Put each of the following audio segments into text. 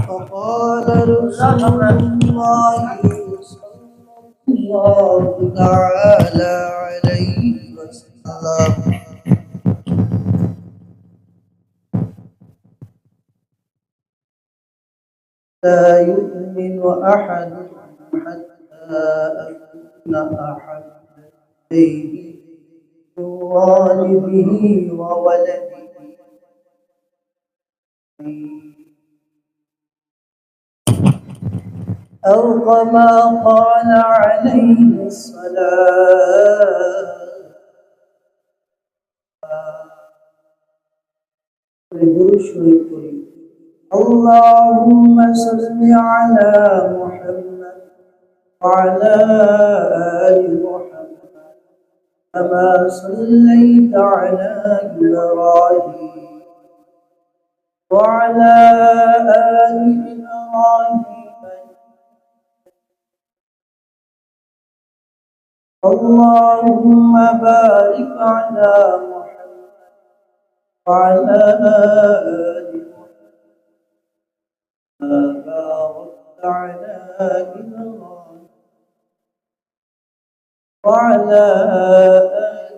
فقال رسول الله صلى الله تعالى عليه وسلم لا يؤمن أحدكم حتى أكون أحب إليه من والده وولده أو كما قال عليه الصلاة اللهم صل على محمد وعلى آل محمد كما صليت على إبراهيم وعلى آل إبراهيم اللهم بارك على محمد وعلى آل محمد باركت على إبراهيم وعلى آل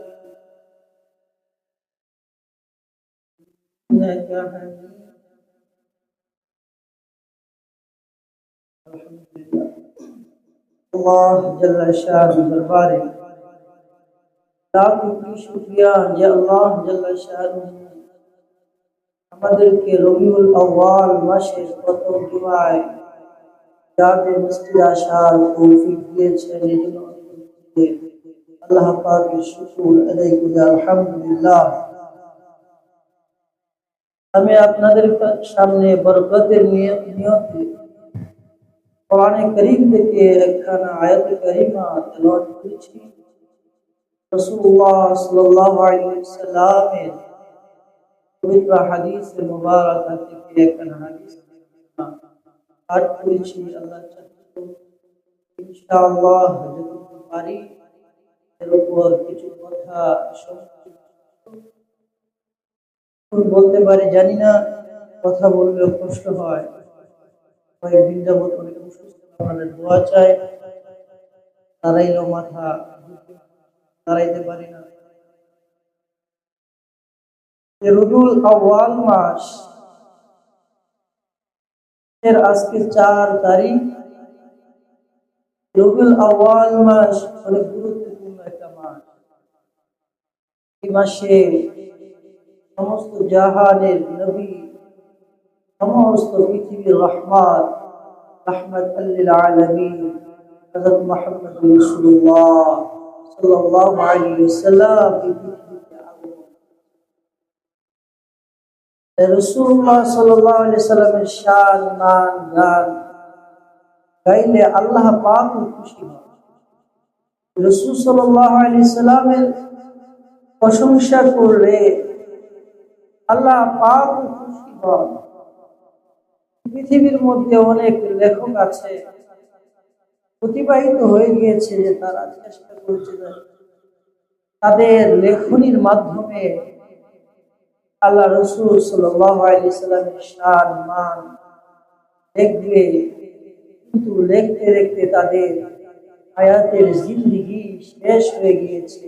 إنك حميد الحمد لله الله جل شانه দরবারে লাখো শুকরিয়া যে আল্লাহ জল শানুহু আমাদেরকে রবিউল আউয়াল মাসের প্রথম জুমায় জামে মসজিদে আসার তৌফিক দিয়েছেন এজন্য আল্লাহ পাকের শুকর আদায় করি আলহামদুলিল্লাহ। আমি আপনাদের সামনে বরকতের নিয়তে কোরআনে কারীম থেকে একখানা আয়াত কারীমা তেলাওয়াত করেছি। রাসূলুল্লাহ সাল্লাল্লাহু আলাইহি ওয়াসাল্লামের পবিত্র হাদিসে মুবারাকা থেকে একখানা হাদিস পাঠ করেছি। আল্লাহ চাইলে ইনশাআল্লাহ যতটুকু পারি এর উপর কিছু কথা বলতে পারি, জানি না কথা বললেও কষ্ট হয়। কয়েকদিন যাবত অনেক অসুস্থ, আমাদের দোয়া চাই। দাঁড়াইলেও মাথা দাঁড়াইতে পারি না। রবিউল আউয়াল মাস এর আজকে 4 তারিখ। রবিউল আউয়াল মাস অনেক গুরুত্বপূর্ণ একটা মাস। এই মাসে সমস্ত জাহানের নবী, সমস্ত পৃথিবীর রাহমাতাল লিল আলামিন হযরত মুহাম্মদ রাসূলুল্লাহ সাল্লাল্লাহু আলাইহি ওয়াসাল্লাম রাসূলুল্লাহ সাল্লাল্লাহু আলাইহি ওয়াসাল্লামের শান মান গান গাইলে আল্লাহ পাক খুশি হন। রাসূল সাল্লাল্লাহু আলাইহি ওয়াসাল্লামের প্রশংসা করলে আল্লাহ পাক খুশি হন। পৃথিবীর মধ্যে অনেক লেখক আছে, অতিবাহিত হয়ে গিয়েছে যে তারা চেষ্টা করেছে তাদের লেখনীর মাধ্যমে আল্লাহ রাসূল সাল্লাল্লাহু আলাইহি ওয়াসাল্লামের শান মান দেখবে, কিন্তু লিখতে লিখতে তাদের হায়াতের জিন্দেগি শেষ হয়ে গিয়েছে।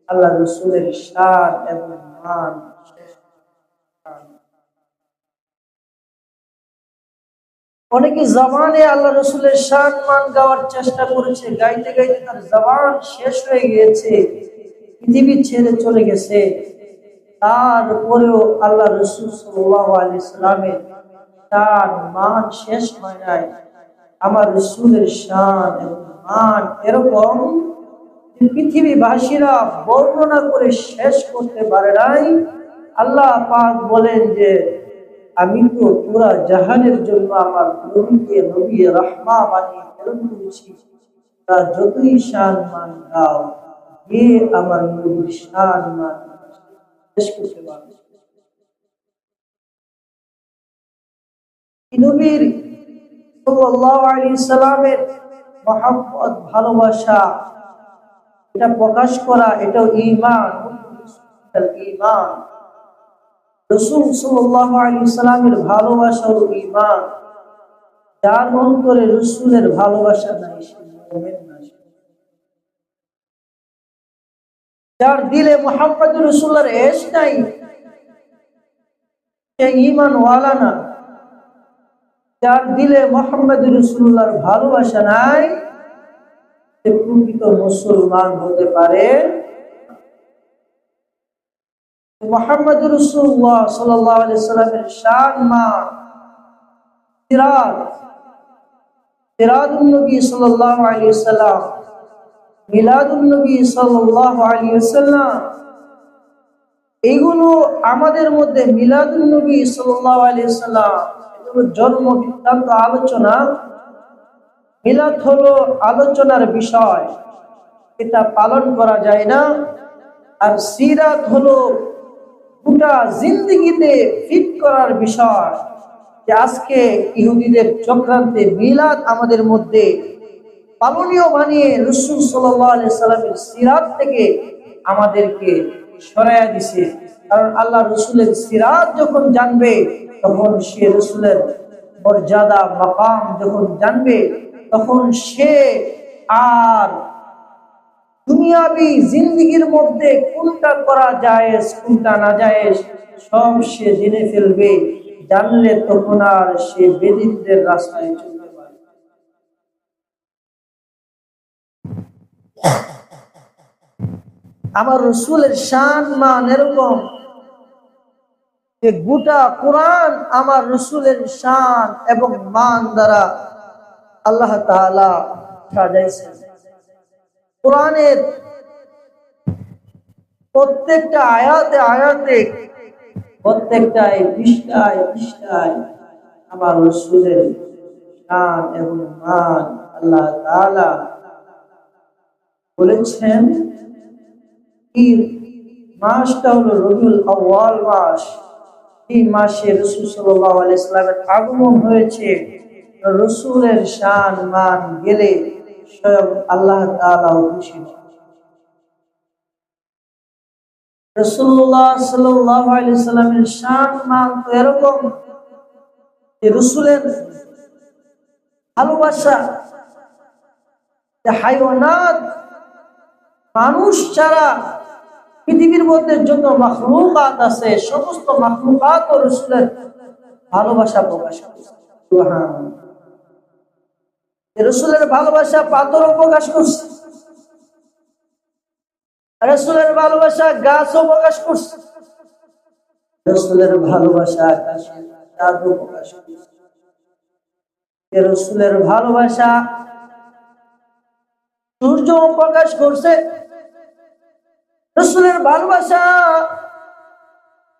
আল্লাহ রাসূলের শান এবং মান অনেকে জবানে আল্লাহ রাসূলের শান মান গাওয়ার চেষ্টা করেছে, গাইতে গাইতে তার জবান শেষ হয়ে গিয়েছে, পৃথিবী ছেড়ে চলে গেছে। তারপরেও আল্লাহ রাসূল সাল্লাল্লাহু আলাইহি ওয়াসাল্লামের শান মান শেষ হয় নাই। আমার রাসূলের শান এবং মান এরকম যে পৃথিবীবাসীরা বর্ণনা করে শেষ করতে পারে নাই। আল্লাহ পাক বলেন যে আমি তো পুরা জাহানের জন্য আমার নবীকে নবী রাহমা বানিয়ে প্রেরণ করেছি। তা যতই শান মান গাও, কে আমার নবীর শান মান শেষ করতে পারবে? নবীর সাল্লাল্লাহু আলাইহি সাল্লামের মহব্বত ভালোবাসা এটা প্রকাশ করা, এটাও ঈমান। ঈমান রাসূল সাল্লাল্লাহু আলাইহি ওয়াসাল্লামের ভালোবাসা ও ঈমান যার অন্তরে রাসূলের ভালোবাসা নাই সে মুমিন না। যার দিলে মুহাম্মদুর রাসূলুল্লাহর ইশক নাই সে ঈমান ওয়ালা না। যার দিলে মুহাম্মদুর রাসূলুল্লাহর ভালোবাসা নাই সে প্রকৃত মুসলমান হতে পারে। মুহাম্মদুর রাসূলুল্লাহ সাল্লাল্লাহু আলাইহি ওয়াসাল্লামের শান মান সিরাতুন নবী সাল্লাল্লাহু আলাইহি ওয়াসাল্লাম, মিলাদুন নবী সাল্লাল্লাহু আলাইহি ওয়াসাল্লাম, এগুলো আমাদের মধ্যে মিলাদুন নবী সাল্লাল্লাহু আলাইহি ওয়াসাল্লাম এগুলো জন্ম বৃত্তান্ত আলোচনা। মিলাদ হলো আলোচনার বিষয়, এটা পালন করা যায় না। আর সিরাত হলো গোটা জিন্দেগিতে ফিট করার বিষয়। যে আজকে ইহুদিদের চক্রান্তে মিলাদ আমাদের মধ্যে পালনীয় বানিয়ে রাসূল সাল্লাল্লাহু আলাইহি সাল্লামের সিরাত থেকে আমাদেরকে সরাইয়া দিছে। কারণ আল্লাহ রাসূলের সিরাত যখন জানবে তখন সে রাসূলের মর্যাদা মাকাম যখন জানবে তখন সে আর দুনিয়াবি জিন্দেগির মধ্যে কোনটা করা জায়েজ কোনটা না জায়েজ সব সে জেনে ফেলবে। জানলে তখন আর সে বেদিনদের রাস্তায় চলতে পারবে। আমার রাসূলের শান মান এরকম যে গোটা কোরআন আমার রাসূলের শান এবং মান দ্বারা আল্লাহ তাআলা সাজাইছেন। কোরআনের প্রত্যেকটা আয়াতে আয়াতে প্রত্যেকটা পৃষ্ঠায় পৃষ্ঠায় আমার রাসূলের শান এবং মান আল্লাহ তাআলা বলেছেন। এই মাসটা হলো রবিউল আউয়াল মাস। এই মাসে রাসূল সাল্লাল্লাহু আলাইহি ওয়াসাল্লামের আগমন হয়েছে। রাসূলের শান মান গেলে স্বয়ং আল্লাহ তাআলা খুশি। রাসূলুল্লাহ সাল্লাল্লাহু আলাইহি ওয়াসাল্লামের শান মান তো এরকম যে রাসূলের ভালোবাসা যে হায়াওয়ানাত মানুষ ছাড়া পৃথিবীর মধ্যে যত মাখলুকাত আছে সমস্ত মাখলুকাত ও রাসূলের ভালোবাসা প্রকাশ করছে। সুবহানাল্লাহ। রাসূলের ভালোবাসা পাথরও প্রকাশ করছে, রাসূলের ভালোবাসা গাছও প্রকাশ করছে, রাসূলের ভালোবাসা আকাশের চাঁদও প্রকাশ করছে, রাসূলের ভালোবাসা সূর্যও প্রকাশ করছে, রাসূলের ভালোবাসা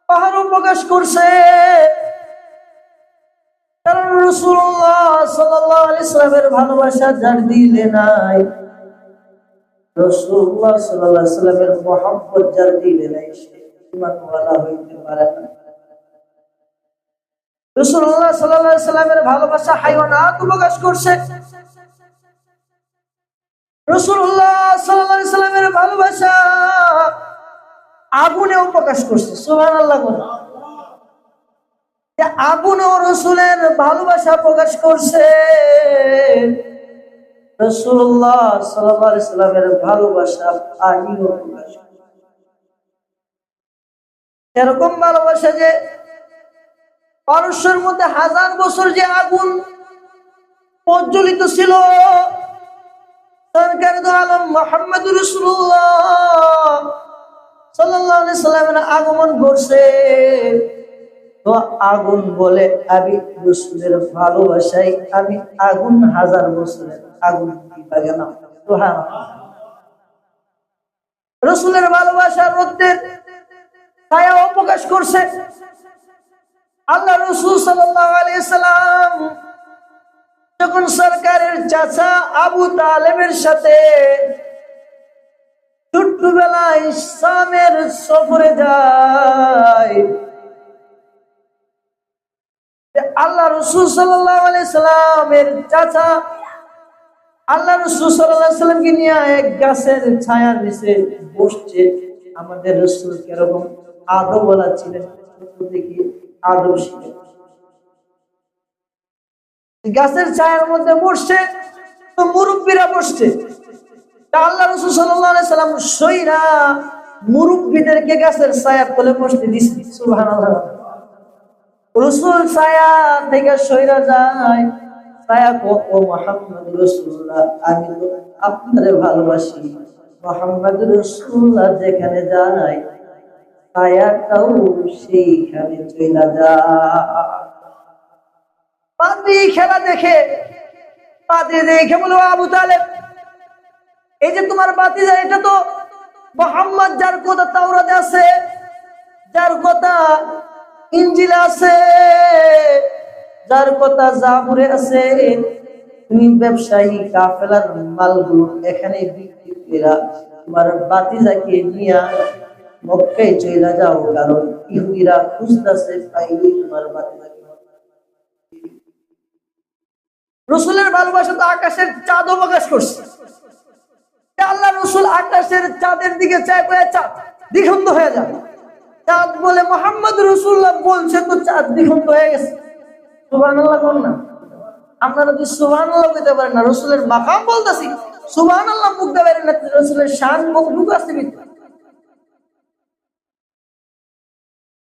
পাহাড়ও প্রকাশ করছে। কারণ রাসূলুল্লাহ সাল্লাল্লাহু আলাইহি ওয়াসাল্লামের ভালোবাসা যার দিলে নাই, রাসূলুল্লাহ সাল্লাল্লাহু আলাইহি ওয়াসাল্লামের মুহাব্বত যার দিলে নাই সে ঈমানওয়ালা হইতে পারে না। রাসূলুল্লাহ সাল্লাল্লাহু আলাইহি ওয়াসাল্লামের ভালোবাসা হায়াওয়ানাত প্রকাশ করছে, রাসূলুল্লাহ সাল্লাল্লাহু আলাইহি ওয়াসাল্লামের ভালোবাসা আগুনেও প্রকাশ করছে। সুবহানাল্লাহ। যে আগুনেও রাসূলের ভালোবাসা প্রকাশ করছে, রাসূলুল্লাহ সাল্লাল্লাহু আলাইহি ওয়াসাল্লামের ভালোবাসা পানিও প্রকাশ করছে। এরকম ভালোবাসা যে পারস্যের মধ্যে 1000 বছর যে আগুন প্রজ্বলিত ছিল, সরকার দো আলম মুহাম্মদুর রাসূলুল্লাহ সাল্লাল্লাহু আলাইহি ওয়াসাল্লামের আগমন ঘটছে। তো আগুন বলে আমি রাসূলের ভালোবাসায় আমি আগুন 1000 বছরের আগুন দিবা গেলাম। সুবহানাল্লাহ। রাসূলের ভালোবাসার মধ্যে ছায়াও প্রকাশ করছে। আল্লাহ রাসূল সাল্লাল্লাহু আলাইহি ওয়াসাল্লাম যখন সরকারের চাচা আবু তালেবের সাথে ছোট্টবেলায় শামের সফরে যায়, আল্লাহ রাসূল সাল্লাল্লাহু আলাইহি সাল্লামের চাচা আল্লাহ রাসূল সাল্লাল্লাহু আলাইহি সাল্লামকে নিয়ে এক গাছের ছায়ার নিচে বসছে। আমাদের রাসূল কিরকম আদবওয়ালা ছিলেন, থেকে আদব শিখে গাছের ছায়ার মধ্যে বসছে, তো মুরব্বীরা বসছে। আল্লাহ রাসূল সাল্লাল্লাহু আলাইহি সাল্লাম সইরা মুরব্বীদেরকে গাছের ছায়া তলে বসতে দিয়েছে। সুবহানাল্লাহ। রাসূল ছায়া থেকে সইরা যায়, ছায়া ও মুহাম্মদ রাসূলুল্লাহ, আমি তো আপনারে ভালোবাসি। মুহাম্মদ রাসূলুল্লাহ যেখানে যায় ছায়াটাও সেইখানে চলে যায়। পাদ্রী খেলা দেখে, পাদ্রী দেখে বলো, আবু তালেব, এই যে তোমার ভাতিজা, এটা তো মুহাম্মদ যার কথা তাওরাতে আছে, যার কথা ইনজিলে আছে, যার কথা জাবুরে আছে, তুমি ব্যবসায়ী কাফেলার মালগুলো এখানে বিক্রি করে তোমার ভাতিজাকে নিয়ে মক্কায় চলে যাও, কারণ ইহুদিরা খুঁজতেছে পাইলে তোমার ভাতিজাকে। রাসূলের ভালোবাসা তো আকাশের চাঁদও প্রকাশ করছে। আল্লাহ রাসূল আকাশের চাঁদের দিকে চায়, চাঁদ দ্বিখণ্ড হয়ে যায়। চাঁদ বলে মুহাম্মদ রাসূলুল্লাহ বলছে তো চাঁদ দ্বিখণ্ড হয়ে গেছে। সুবহানাল্লাহ কোন না? আপনারা যদি সুবহানাল্লাহ কইতে পারেন না, রাসূলের মাকাম বলতাছি, সুবহানাল্লাহ মুখ দে পারেন না, রাসূলের শান মুখ ঢুকাছে ভিতরে।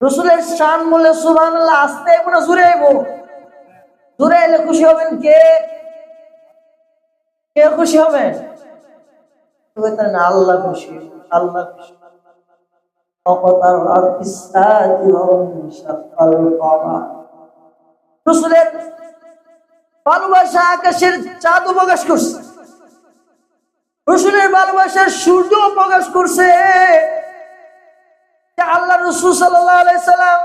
রাসূলের শান বলে সুবহানাল্লাহ আস্তে আইবো না জোরে আইবো? জোরে আইলে খুশি হবেন কে? কে খুশি হবেন? আল্লাহ খুশি, আল্লাহ খুশি। রাসূলের ভালোবাসা আকাশের চাঁদও প্রকাশ করছে, রাসূলের ভালোবাসার সূর্য প্রকাশ করছে। আল্লাহ রাসূল সাল্লাল্লাহু আলাইহি সাল্লাম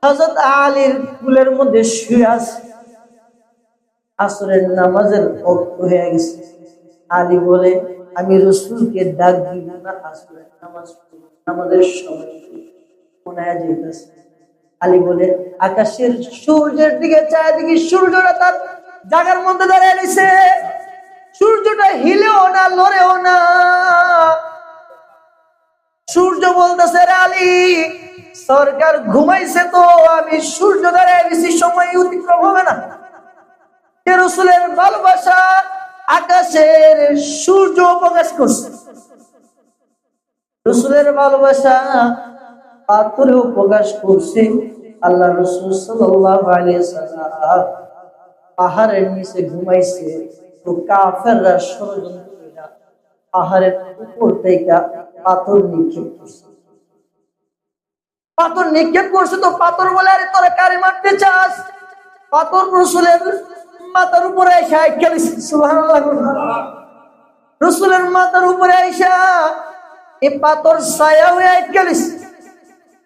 হযরত আলীর কুলের মধ্যে শুয়ে আছে, আসরের নামাজের ওয়াক্ত হয়ে গেছে। আলী বলে, আমি রাসূলকে ডাক দিব না, আসরের নামাজ আমাদের সময় শোনা যাইতেছে। আলী বলে, আকাশের সূর্যের দিকে চায়, দেখি সূর্যটা তার জায়গার মধ্যে দাঁড়িয়ে রয়েছে, সূর্যটা হিলেও না, লড়েও না। সূর্য বলতেছে, রে আলী, সরকার ঘুমাইছে তো আমি সূর্য দাঁড়িয়ে রয়েছি, সময় অতিক্রম হবে না। রাসূলের ভালোবাসা আকাশের সূর্য প্রকাশ করছে, রাসূলের ভালোবাসা পাথরেও প্রকাশ করছে। আল্লাহ রাসূল সাল্লাল্লাহু আলাইহি ওয়াসাল্লাম পাহাড়ের নিচে ঘুমাইছে, তো কাফেররা ষড়যন্ত্র করে পাহাড়ের উপর থেকে পাথর নিক্ষেপ করছে। পাথর নিক্ষেপ করছে তো পাথর বলে, আরে তোরা কারে মারতে চাস? পাথর রাসূলের মাথার উপরে এসে আটকে দিছে। সুবহানাল্লাহ। রাসূলের মাথার উপরে আইসা এই পাথর ছায়া হয়ে আটকে দিছে।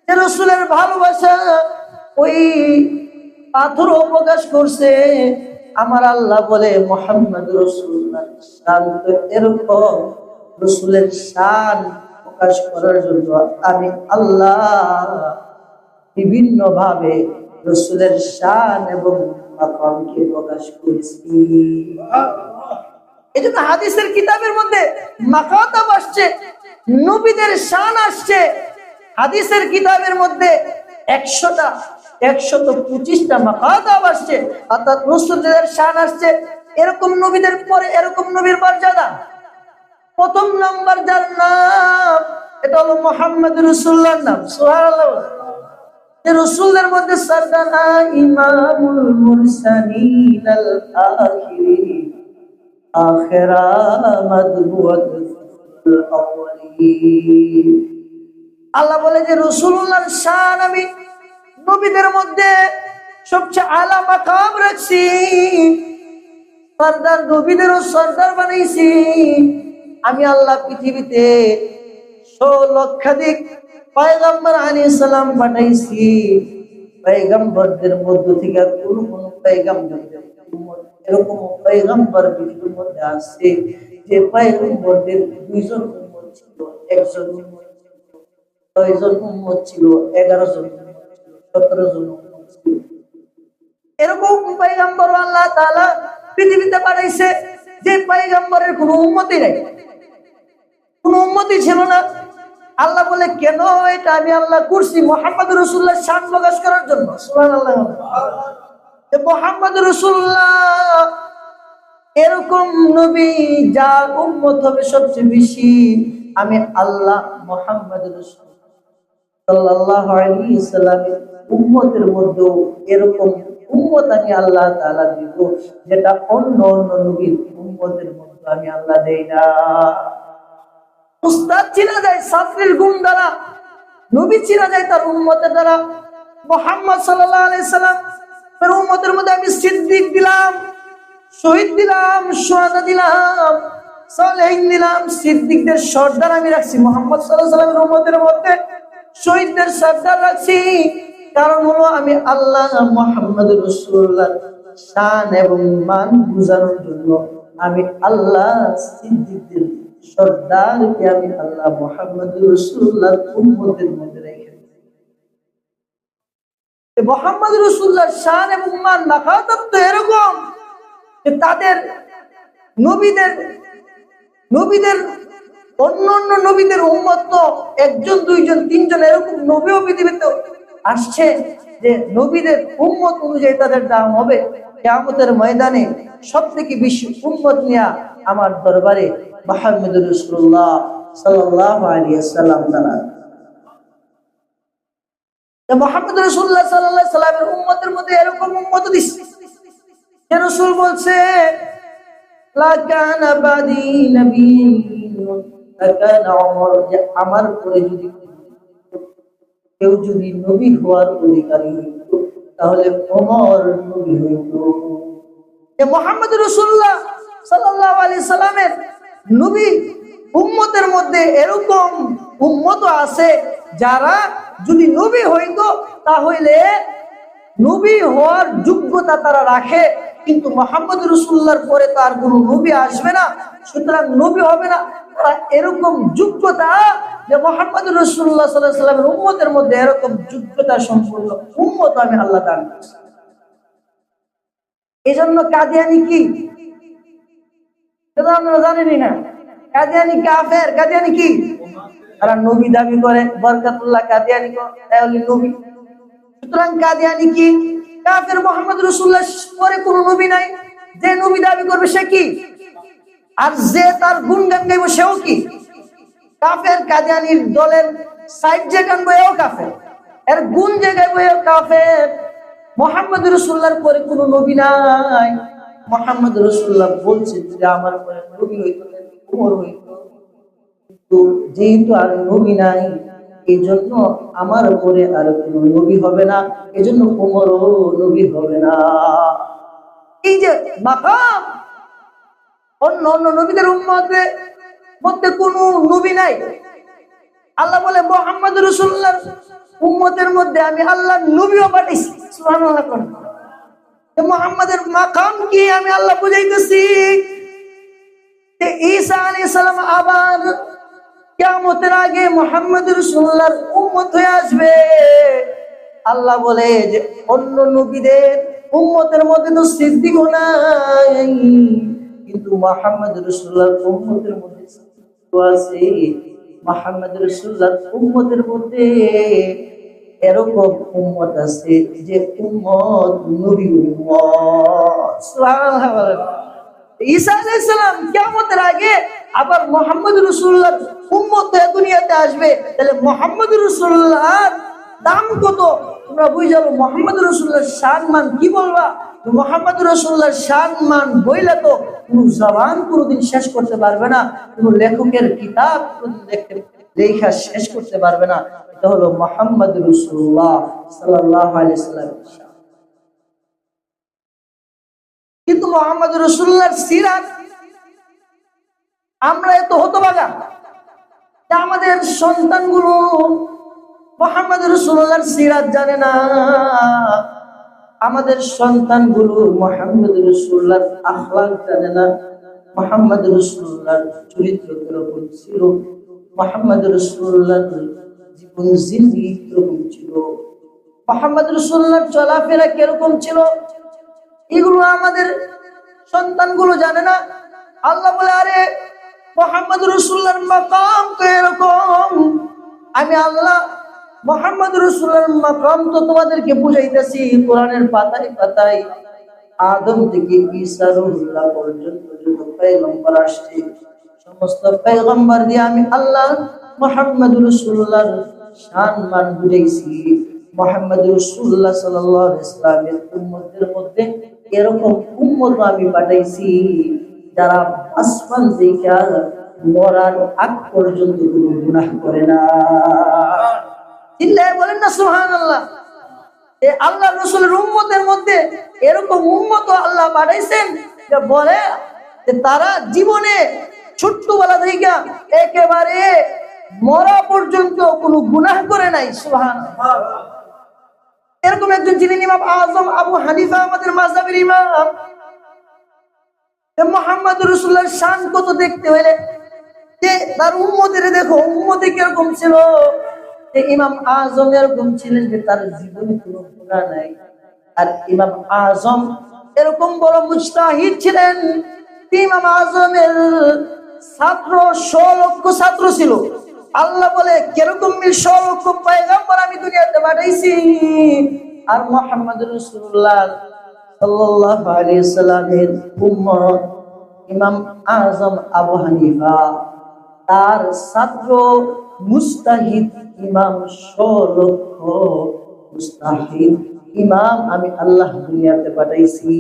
রাসূলের ভালোবাসা ওই পাথরও প্রকাশ করছে। আমার আল্লাহ বলে, মুহাম্মদ রাসূলুল্লাহ শান তো এরকম, রাসূলের শান প্রকাশ করার জন্য আমি আল্লাহ বিভিন্ন ভাবে রাসূলের শান এবং মাকামকে প্রকাশ করেছি। এই জন্য হাদিসের কিতাবের মধ্যে মাকাম আসছে, নবীদের শান আসছে। হাদিসের কিতাবের মধ্যে 125টা মাকাম আসছে, অর্থাৎ রাসূলের শান আসছে। এরকম নবীদের পরে এরকম নবীর মর্যাদা। প্রথম নাম্বার যার নাম, এটা হলো মুহাম্মদ রাসূলুল্লাহর নাম। সুবহানাল্লাহ। রাসূলদের মধ্যে সরদানা ইমামুল মুরসালিন আল আখিরিন, আখিরা মাদবুয়াতুল আউয়ালিন। আল্লাহ বলে যে রাসূলুল্লাহর শান আমি নবীদের মধ্যে সবচেয়ে আলা মাকাম রাখছি, সরদার নবীদেরও সরদার বানাইছি। আমি আল্লাহ পৃথিবীতে 100 লক্ষাধিক পয়গম্বর আলাইহিস সালাম পাঠাইছি। পয়গম্বরদের মধ্য থেকে কোন পয়গম্বরদের এরকম পয়গম্বর পৃথিবীর মধ্যে আছে যে পয়গম্বরদের 2 জন উম্মত ছিল, 1 জন উম্মত ছিল, 6 জন উম্মত ছিল, 11 জন উম্মত ছিল, 17 জন উম্মত ছিল। এরকম পয়গম্বর আল্লাহ তাআলা পৃথিবীতে পাঠাইছে যে পয়গম্বরের কোনো উম্মতই নাই, কোনো উম্মতই ছিল না। আল্লাহ বলে কেন? এটা আমি আল্লাহ করছি মুহাম্মদ রাসূলুল্লাহ শান প্রকাশ করার জন্য। সুবহানাল্লাহ। যে মুহাম্মদ রাসূলুল্লাহ এরকম নবী যার উম্মত হবে সবচেয়ে বেশি, আমি আল্লাহ মুহাম্মদ রাসূল সাল্লাল্লাহু আলাইহি ওয়াসাল্লামের উম্মতের মধ্যে এরকম উম্মত আমি আল্লাহ তাআলা দিব যেটা অন্য অন্য নবীর উম্মতের মধ্যে আমি আল্লাহ দেই না। উস্তাদ চিনা যায় ছাত্রের গুণ দ্বারা, নবী চিনা যায় তার উম্মতের দ্বারা। মুহাম্মদ সাল্লাল্লাহু আলাইহি সাল্লাম এর উম্মতের মধ্যে আমি সিদ্দিক দিলাম, শহীদ দিলাম, শুহাদা দিলাম, সালেহীন দিলাম। সিদ্দিকদের সর্দার আমি রাখছি মুহাম্মদ সাল্লাল্লাহু আলাইহি সাল্লামের উম্মতের মধ্যে, শহীদদের সর্দার রাখছি। কারণ হলো আমি আল্লাহ মুহাম্মদ রাসূলুল্লাহ শান এবং মান বুঝানোর জন্য আমি আল্লাহ সিদ্দিকদের সর্দারকে আমি আল্লাহ মুহাম্মদ রাসূলুল্লাহ উম্মতের মধ্যে রেখে মুহাম্মদ রাসূলুল্লাহ শান এবং মান মাকাতাত তো এরকম যে তাদের নবীদের অন্য নবীদের উম্মত তো একজন দুইজন তিনজন এরকম নবীও পৃথিবীতে আসছে যে নবীদের উম্মত অনুযায়ী তাদের দাম হবে। কিয়ামতের ময়দানে সবথেকে বেশি উম্মত নিয়ে আমার দরবারে মুহাম্মদ রাসূলুল্লাহ সাল্লাল্লাহু আলাইহি ওয়াসাল্লাম দাঁড়ান। মুহাম্মদ রাসূলুল্লাহ সাল্লাল্লাহু আলাইহি ওয়াসাল্লামের উম্মতের মধ্যে এরকম উম্মত দিছে যে রাসূল বলছে লা কানা বাদি নবিয়্যুন লাকানা উমর, যে আমার পরে যদি কেউ যদি নবী হওয়ার অধিকারী হইত তাহলে ওমর নবী হইত। যে মুহাম্মদ রাসূলুল্লাহ সাল্লাল্লাহু আলাইহি সাল্লামের নবী উম্মতের মধ্যে এরকম উম্মত আছে যারা যদি নবী হইতো তাহলে নবী হওয়ার যোগ্যতা তারা রাখে, কিন্তু মুহাম্মদ রাসূলুল্লাহর পরে তার কোনো নবী আসবে না, সুতরাং নবী হবে না। এরকম যোগ্যতা যে মুহাম্মদ রাসূলুল্লাহ সাল্লাল্লাহু আলাইহি ওয়াসাল্লামের উম্মতের মধ্যে এরকম যোগ্যতা সম্পূর্ণ উম্মত আমি আল্লাহ দান করেছি। এজন্য কাদিয়ানী কি সেটা আপনারা জানেনই না। কাদিয়ানী কাফের, কাদিয়ানী কি? তারা নবী দাবি করে, বরকাতুল্লাহ কাদিয়ানী তাহলে নবী। সুতরাং কাদিয়ানী কি? কাফের। মুহাম্মদ রাসূলুল্লাহ পরে কোনো নবী নাই, যে নবী দাবি করবে সে কি? আর যে তার গুণগান গাইব সেও কি? কাফের। কাদিয়ানীর দলের সাইড যে গানবো এও কাফের, এর গুণ যে গাইবো এও কাফের। মুহাম্মদ রাসূলুল্লাহর পরে কোনো নবী নাই। মুহাম্মদ রাসূলুল্লাহ বলছেন যে আমার পরে নবী হইতো ওমর হইতো, তো যেহেতু আর নবী নাই এই জন্য আমার পরে আর কোনো নবী হবে না, এজন্য ওমরও নবী হবে না। এই যে মাকাম, অন্য অন্য নবীদের উম্মতের মধ্যে কোনো নবী নাই। আল্লাহ বলে মুহাম্মদ রাসূলুল্লাহর উম্মতের মধ্যে আমি আল্লাহ নবীও পাঠিয়েছি। সুবহানাল্লাহ। মুহাম্মাদের মাকাম কি আমি আল্লাহ বুঝাইতেছি। ঈসা আলাইহিস সালাম আবার কিয়ামতের আগে মুহাম্মদ রাসূলুল্লাহর উম্মত হয়ে আসবে। আল্লাহ বলে যে অন্য নবীদের উম্মতের মধ্যে তো সিদ্দিকও নাই, কিন্তু মুহাম্মদ রাসূলুল্লাহর উম্মতের মধ্যে সিদ্দিক আছে। মুহাম্মদ রাসূলুল্লাহর উম্মতের মধ্যে এরকম উম্মত আছে যে উম্মত নবী উম্মত। সুবহানাল্লাহ। ঈসা আলাইহিস সালাম কিয়ামতের আগে আবার মুহাম্মদ রাসূলুল্লাহর উম্মত হয়ে দুনিয়াতে আসবে। তাহলে মুহাম্মদ রাসূলুল্লাহর দাম কত তোমরা বুঝে যাও। মুহাম্মদ রাসূলুল্লাহর শান মান কি বলবা? মুহাম্মদ রাসূলুল্লাহর শান মান বইলে তো কোন জবান কোনদিন শেষ করতে পারবে না, কোন লেখকের কিতাব কোনদিন লেখা শেষ করতে পারবে না। এটা হলো মুহাম্মদ রাসূলুল্লাহ সাল্লাল্লাহু আলাইহি সাল্লাম। কিন্তু মুহাম্মদ রাসূলুল্লাহর সিরাত আমরা এত হতভাগা যে আমাদের সন্তানগুলো মুহাম্মদ রাসূলুল্লাহর সিরাত জানে না। আমাদের সন্তানগুলো মুহাম্মদ রাসূলুল্লাহর আখলাক জানে না, মুহাম্মদ রাসূলুল্লাহর চরিত্র কিরকম ছিল, মুহাম্মদ রাসূলুল্লাহর জীবন জিন্দেগি কিরকম ছিল, মুহাম্মদ রাসূলুল্লাহর চলাফেরা কিরকম ছিল, এগুলো আমাদের সন্তানগুলো জানে না। আল্লাহ বলে আরে মুহাম্মদ রাসূলুল্লাহর মাকাম তো এরকম, আমি আল্লাহ মুহাম্মদ রাসূলুল্লাহর মাকাম তো তোমাদেরকে বুঝাইতেছি কোরআনের পাতায় পাতায়। আদম থেকে ঈসা রূহুল্লাহ পর্যন্ত যত পয়গম্বর আসছে, সমস্ত পয়গম্বর দিয়ে আমি আল্লাহ মুহাম্মদ রাসূলুল্লাহর শান মান বুঝাইছি। মুহাম্মদ রাসূলুল্লাহ সাল্লাল্লাহু আলাইহি ওয়াসাল্লামের উম্মতের মধ্যে এরকম উম্মত আমি পাঠাইছি যারা আসমান থেকে মরার আগ পর্যন্ত কোনো গুনাহ করে না। চিল্লায় বলেন না সুবহানাল্লাহ। এই আল্লাহ রাসূলের উম্মতের মধ্যে এরকম উম্মত আল্লাহ পাঠাইছেন যে বলে যে তারা জীবনে ছোট্টবেলা থেকে একেবারে মরা পর্যন্ত কোনো গুনাহ করে নাই। সুবহানাল্লাহ। এরকম একজন ছিলেন ইমাম আযম আবু হানিফা, আমাদের মাযহাবের ইমাম। মুহাম্মদ রাসূলুল্লাহর শান কত দেখতে হইলে যে তার উম্মতের দেখো উম্মতে কিরকম ছিল। ইমাম আযম এরকম ছিলেন যে তার জীবনে কোনো গুনাহ নাই। আর ইমাম আযম এরকম বড় মুজতাহিদ ছিলেন। ইমাম আযমের ছাত্র 100 লক্ষ ছাত্র ছিল। আল্লাহ বলে কিরকম 100 লক্ষ পয়গম্বর আমি দুনিয়াতে পাঠাইছি। আর মুহাম্মদ রাসূলুল্লাহ সাল্লাল্লাহু আলাইহি সাল্লামের উম্মত ইমাম আযম আবু হানিফা, তার ছাত্র মুজতাহিদ ইমাম 100 লক্ষ মুজতাহিদ ইমাম আমি আল্লাহ দুনিয়াতে পাঠাইছি।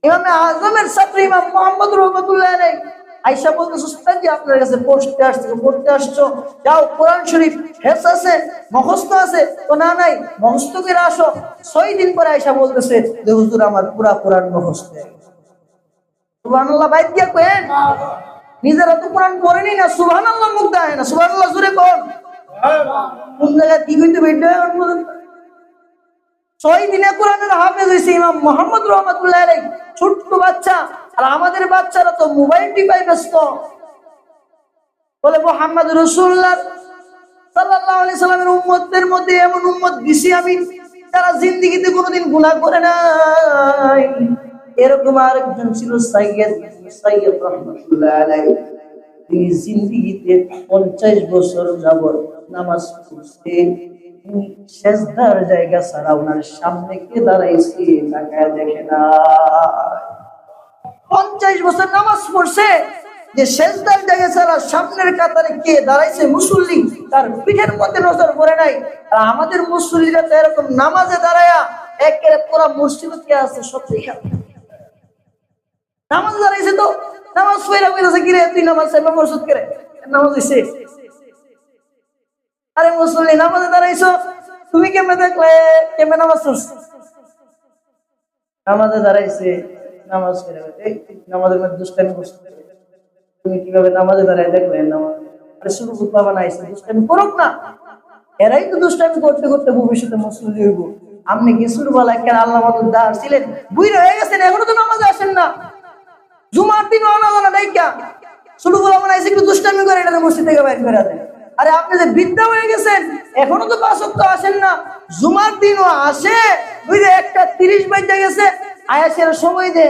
ইমাম আযমের ছাত্র ইমাম মুহাম্মদ রাহমাতুল্লাহ আলাইহি আয়েশা বলতেছে, উস্তাদ জি আপনার কাছে পড়তে আসছো, যাও কোরআন শরীফ হেফজ আছে, মুখস্থ আছে? তো না নাই, মুখস্থ করে আসো। 6 দিন পরে আয়েশা বলতেছে যে হুজুর আমার পুরা কোরআন মুখস্থ হয়ে গেছে। সুবহানাল্লাহ। বাইত দিয়া কইেন নিজেরা তো কোরআন পড়েনি না, সুবহানাল্লাহ মুখ দেয় না। সুবহানাল্লাহ জোরে কোন কোন জায়গায় কি কইতে বেটা 6 দিনে কোরআনের হাফেজ হইছে ইমাম মুহাম্মদ রাহমাতুল্লাহ আলাইহি, ছোট্ট বাচ্চা। আর আমাদের বাচ্চারা তো মোবাইল টিপায় ব্যস্ত। বলে মুহাম্মদ রাসূলুল্লাহ সাল্লাল্লাহু আলাইহি সাল্লামের উম্মতের মধ্যে এমন উম্মত দিছি আমি যারা জিন্দেগিতে কোনোদিন গুনাহ করে নাই। এরকম আরেকজন ছিল সাইয়্যিদ মুসাইয়্যিব রাহমাতুল্লাহ আলাইহি। তিনি জিন্দেগিতে 50 বছর যাবত নামাজ পড়ছেন। সেজদার জায়গা ছাড়া ওনার সামনে কে দাঁড়াইছে তাকায় দেখে না। 50 বছর নামাজ পড়ছে, যে সেজদার জায়গা ছাড়া সামনের কাতারে কে দাঁড়াইছে মুসল্লি তার পিঠের মধ্যে নজর পড়ে নাই। আর আমাদের মুসল্লিরা তো এরকম নামাজে দাঁড়ায়া একেবারে পুরো মসজিদে কে আছে সব দেখা নামাজ দাঁড়াইছে। তো নামাজ পড়া কইতাছে কি রে তুই নামাজ সাইবা পড়ছস করে নামাজ হইছে? আরে মুসল্লি নামাজে দাঁড়াইছো, তুমি কেমনে দেখলে কেমনে নামাজ পড়ছো? নামাজে দাঁড়াইছে, নামাজ পড়ে এই নামাজের মধ্যে দুষ্টামি করছো, তুমি কিভাবে নামাজে দাঁড়ায় দেখলে? নামাজ আরে শুরু খুতবা বানাইছে, দুষ্টামি করুক না। এরাই তো দুষ্টামি করতে করতে ভবিষ্যতে মুসল্লি হইব। আপনি কি শুরু বেলায় কেন আল্লাহ মাদুদ দাঁড় ছিলেন, বুইরা হয়ে গেছেন, এখনো তো নামাজে আসেন না। জুমার দিন অনাজানা ডাইকা শুরু বেলা বানাইছে, একটু দুষ্টামি করে এটা মসজিদ থেকে বাইর করে দেন। আরে আপনি যে বৃদ্ধা হয়ে গেছেন, এখনো তো 5 ওয়াক্ত আসেন না। জুমার দিনও আসে, বুঝলে 1:30 বাজে গেছে, আয়াসের সময় দে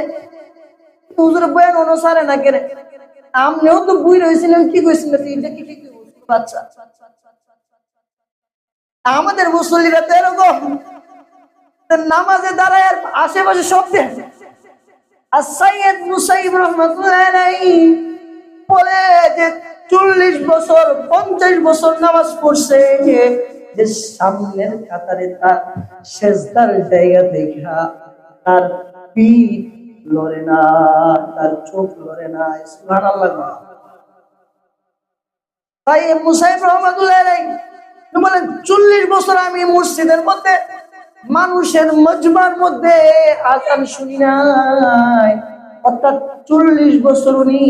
হুজুরের বয়ান অনুসারে না কেন? আপনিও তো বুই রয়েছিলেন, কি কইছিলেন এটা কি ঠিক বাচ্চা? আমাদের মুসল্লিরা তো এরকম নামাজে দাঁড়ায় আর আশেপাশে সব দেখে। আর সাইয়্যিদ মুসাইয়্যিব রাহমাতুল্লাহ আলাইহি বলে যে 40 বছর 50 বছর নামাজ পড়ছে, যে সামনের কাতারে তার সেজদার জায়গা দেখা তার পিঠ লড়ে না, তার চোখ লড়ে না। সুবহানাল্লাহ। তাই মুসাইয়্যিব রাহমাতুল্লাহ আলাইহি বলেন 40 বছর আমি মসজিদের মধ্যে মানুষের মজমার মধ্যে আযান শুনি নাই। অর্থাৎ 40 বছর উনি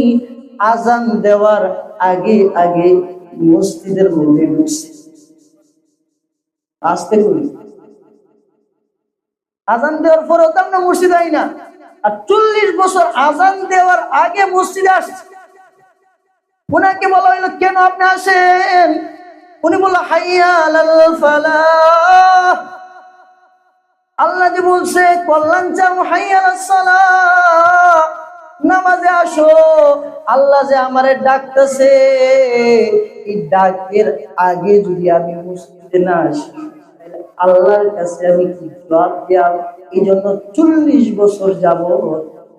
আযান দেওয়ার আগে আগে মসজিদের মধ্যে ঢুকছে। আসতে করি আযান দেওয়ার পরেও তো আমরা মসজিদে আই না, আর 40 বছর আযান দেওয়ার আগে মসজিদে আসছে। উনাকে বলা হইলো কেন আপনি আসেন? উনি বলল হাইয়া আলাল ফালাহ। আল্লাহ যে বলছে কল্যাণ চাও হাইয়া আলাস সালাহ, নামাজে আসো, আল্লাহ যে আমারে ডাকতেছে, এই ডাকের আগে যদি আমি মসজিদে না আসি তাহলে আল্লাহর কাছে আমি কি জবাব দেব? এই জন্য 40 বছর যাব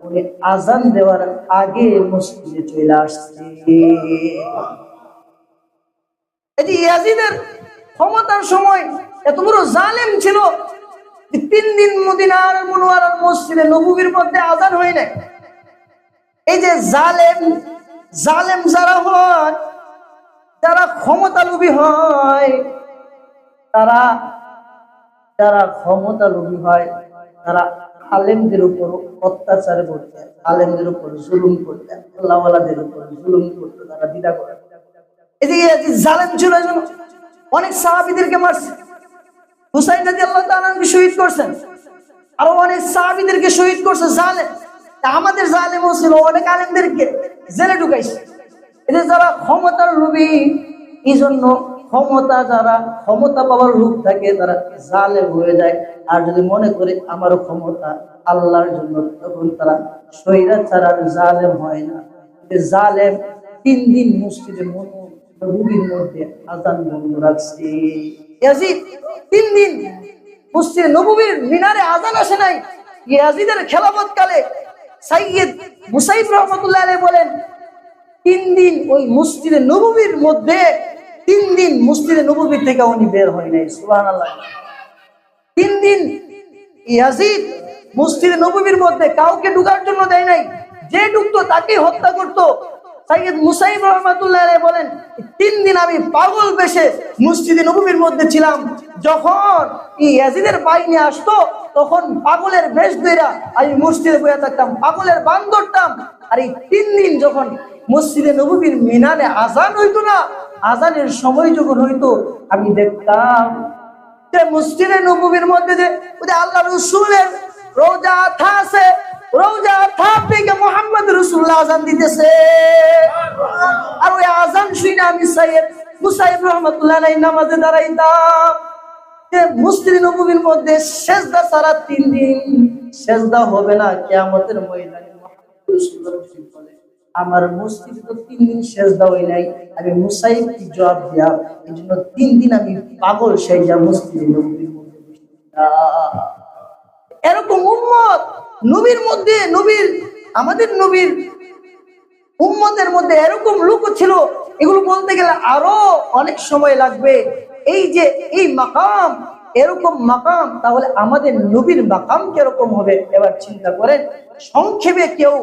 উনি আজান দেওয়ার আগে মসজিদে চলে আসছে। এটি ইয়াজিদের ক্ষমতার সময় এত বড় জালেম ছিল, 3 দিন মদিনার মুনওয়ারার মসজিদে নববীর মধ্যে আজান হয় না। এই যে জালেম, জালেম যারা হয়, যারা ক্ষমতা লোভী হয়, তারা যারা ক্ষমতা লোভী হয়, তারা আলেমদের উপর অত্যাচার করতে, আলেমদের উপর জুলুম করতে, আল্লাহওয়ালাদের উপর জুলুম করতে তারা দ্বিধা করে। এদিকে জালেম ছিল, অনেক সাহাবীদেরকে মারছে, হুসাইন রাদিয়াল্লাহু তাআলা আনহু শহীদ করছেন, আরো অনেক সাহাবীদেরকে শহীদ করছে জালেম। আমাদের জালেমও ছিল, অনেক আলেমদেরকে জেলে ঢুকাইছে। এদের যারা ক্ষমতার লোভী, এই জন্য ক্ষমতা, যারা ক্ষমতা পাওয়ার লোভ থাকে তারা জালেম হয়ে যায়। আর যদি মনে করে আমারও ক্ষমতা আল্লাহর জন্য, তখন তারা স্বৈরাচার আর জালেম হয় না। জালেম 3 দিন মসজিদে নববীর মধ্যে আজান বন্ধ রাখছে। ইয়াজিদ 3 দিন মসজিদে নববীর মিনারে আজান আসে নাই। ইয়াজিদের খেলাফত কালে সাইয়্যিদ মুসাইব রাহমাতুল্লাহ আলাইহি বলেন, 3 দিন ওই মসজিদে নববীর মধ্যে, 3 দিন মসজিদে নববীর থেকে উনি বের হয় নাই। সুবহানাল্লাহ। 3 দিন ইয়াজিদ মসজিদে নববীর মধ্যে কাউকে ঢোকার জন্য দেয় নাই, যে ঢুকতো তাকে হত্যা করতো। সাইয়্যিদ মুসাইব রাহমাতুল্লাহ আলাইহি বলেন, 3 দিন আমি পাগল বেশে মসজিদে নববীর মধ্যে ছিলাম। যখন ইয়াজিদের বাহিনী আসতো তখন পাগলের বেশ ধইরা আমি মসজিদে বসে থাকতাম, পাগলের বান ধরতাম। আর এই 3 দিন যখন মসজিদে নববীর মিনারে আজান হইতো না, আজানের সময় যখন হইতো, আমি দেখতাম যে মসজিদে নববীর মধ্যে যে আল্লাহ রাসূলের রওজা আছে, রওজা থেকে মুহাম্মদ রাসূলুল্লাহ আযান দিতেছে। আর ওই আযান শুনে আমি সাইয়্যিদ মুসাইব রাহমাতুল্লাহ আলাইহি নামাজে দাঁড়াইতাম। যে মসজিদে নববীর মধ্যে সিজদা ছাড়া 3 দিন সিজদা হবে না, কিয়ামতের ময়দানে মুহাম্মদ রাসূলুল্লাহ বলে, আমার মসজিদে তো 3 দিন সিজদা হয় নাই, আমি মুসাইব কি জবাব দিয়া? এই জন্য 3 দিন আমি পাগল সেজা মসজিদে নববীর মধ্যে বসেছিলাম। এরকম উম্মত নবীর মধ্যে, নবীর, আমাদের নবীর উম্মতের মধ্যে এরকম লোক ছিল, এগুলো বলতে গেলে আরো অনেক সময় লাগবে। এই যে এই মাকাম, এরকম মাকাম, তাহলে আমাদের নবীর মাকাম কিরকম হবে এবার চিন্তা করেন। সংক্ষেপে কেউ,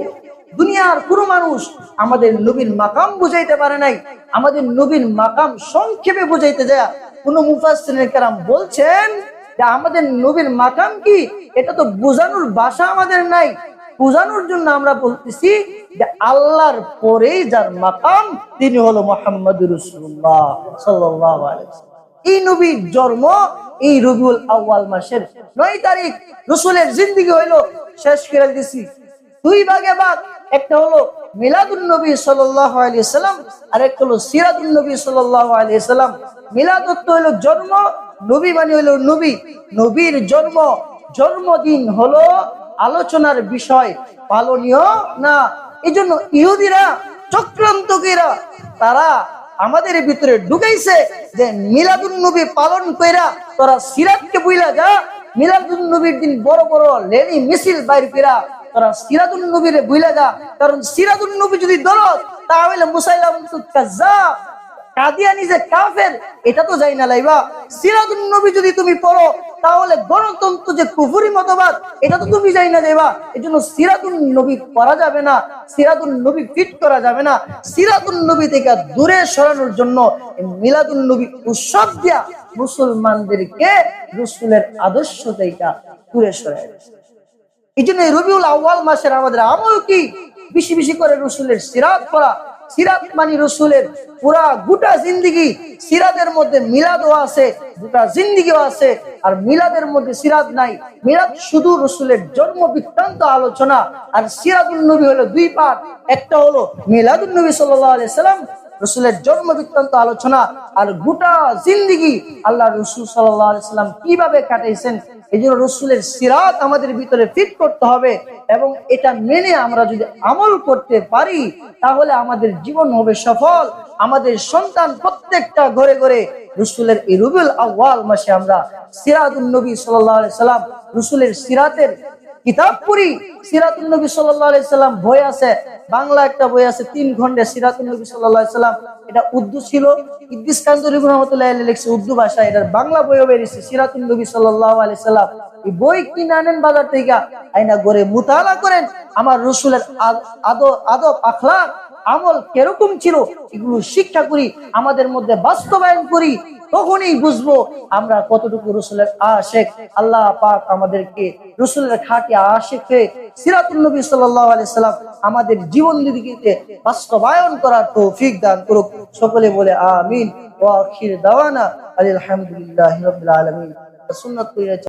দুনিয়ার কোনো মানুষ আমাদের নবীর মাকাম বুঝাইতে পারে নাই। আমাদের নবীর মাকাম সংক্ষেপে বুঝাইতে যায় কোন মুফাসসিরিনে কেরাম বলছেন যে আমাদের নবীর মাকাম কি, এটা তো বোঝানোর ভাষা আমাদের নাই। বোঝানোর জন্য আমরা বলতেছি যে আল্লাহর পরেই যার মাকাম তিনি হলো মুহাম্মদুর রাসূলুল্লাহ সাল্লাল্লাহু আলাইহি ওয়াসাল্লাম। এই নবীর জন্ম এই রবিউল আউয়াল মাসের 9 তারিখ। রাসূলের জিন্দেগি হইলো, শেষ করে দিছি 2 ভাগে ভাগ। একটা হলো মিলাদুন নবী সাল্লাল্লাহু আলাইহি ওয়াসাল্লাম, আর একটা হলো সিরাতুন নবী সাল্লাল্লাহু আলাইহি ওয়াসাল্লাম। মিলাদ অর্থ হলো জন্ম, নবী মানে হলো নবী, নবীর জন্ম। জন্মদিন হলো আলোচনার বিষয়, পালনীয় না। এই জন্য ইহুদিরা, চক্রান্তকারীরা, তারা আমাদের ভিতরে ঢুকাইছে যে মিলাদুন নবী পালন কইরা তোরা সিরাতকে বুইলা যা। মিলাদুন নবীর দিন বড় বড় লেনি মিছিল বাইর কইরা তোরা সিরাতুন নবীরে বুইলা যা। কারণ সিরাতুন নবী যদি দরদ, তাহলে মুসাইলামাতুল কাজ্জাব, কাদিয়ানি যে কাফের, এটা তো যাই না লাইবা। সিরাতুন নবী যদি তুমি পড়ো, তাহলে গণতন্ত্র যে কুফরি মতবাদ, এটা তো তুমি যাই না দেবা। এজন্য সিরাতুন নবী পড়া যাবে না, সিরাতুন নবী ফিট করা যাবে না। সিরাতুন নবী থেকে দূরে সরানোর জন্য মিলাদুন নবী উৎসব দিয়া মুসলমানদেরকে রাসূলের আদর্শ থেকে দূরে সরায়। এই জন্য রবিউল আউয়াল মাসের আমাদের আমল কি? বেশি বেশি করে রাসূলের সিরাত পড়া। সিরাত মানে রাসূলের পুরা গোটা জিন্দেগি। সিরাতের মধ্যে মিলাদও আছে, গোটা জিন্দেগিও আছে। আর মিলাদের মধ্যে সিরাত নাই। মিলাদ শুধু রাসূলের জন্ম বৃত্তান্ত আলোচনা, আর সিরাতুন নবী হলো 2 পার্ট। একটা হলো মিলাদুন নবী সাল্লাল্লাহু আলাইহি সাল্লাম, রসুলের জন্ম বৃত্তান্ত আলোচনা, আর গোটা জিন্দেগি আল্লাহ রসুল সাল্লাল্লাহু আলাইহি সাল্লাম কিভাবে কাটাইছেন। এই জন্য রসুলের সিরাত আমাদের ভিতরে ফিট করতে হবে, এবং এটা মেনে আমরা যদি আমল করতে পারি তাহলে আমাদের জীবন হবে সফল। আমাদের সন্তান প্রত্যেকটা ঘরে ঘরে রসুলের এই রবিউল আউয়াল মাসে আমরা সিরাতুন নবী সাল্লাল্লাহু আলাইহি সাল্লাম রসুলের সিরাতের কিতাব পড়ি। সিরাতুন নবী সাল্লাল্লাহু আলাইহি সাল্লাম বই আছে, বাংলা একটা বই আছে 3 খণ্ডে সিরাতুন নবী সাল্লাল্লাহু আলাইহি সাল্লাম। এটা উর্দু ছিল, ইদ্রিস কান্দুরি রহমাতুল্লাহি আলাইহি লিখছে উর্দু ভাষায়, এটার বাংলা বইও বেরিয়েছে সিরাতুন নবী সাল্লাল্লাহু আলাইহি সাল্লাম। এই বই কিনে আনেন বাজার থেকে, আইনা করে মুতালা করেন, আমার রসুলের আদব আখলাক আমল কিরকম ছিল এগুলো শিক্ষা করি, আমাদের মধ্যে বাস্তবায়ন করি, তখনই বুঝবো আমরা কতটুকু রসুলের আশিক। আল্লাহ পাক আমাদেরকে রসুলের খাঁটি আশিক হয়ে সিরাতুন নবী সাল্লাল্লাহু আলাইহি সাল্লাম আমাদের জীবন জিন্দেগিতে বাস্তবায়ন করার তৌফিক দান করুক। সকলে বলে আমিন। ওয়া আখির দাওয়ানা আলহামদুলিল্লাহি রাব্বিল আলামিন। সুন্নাত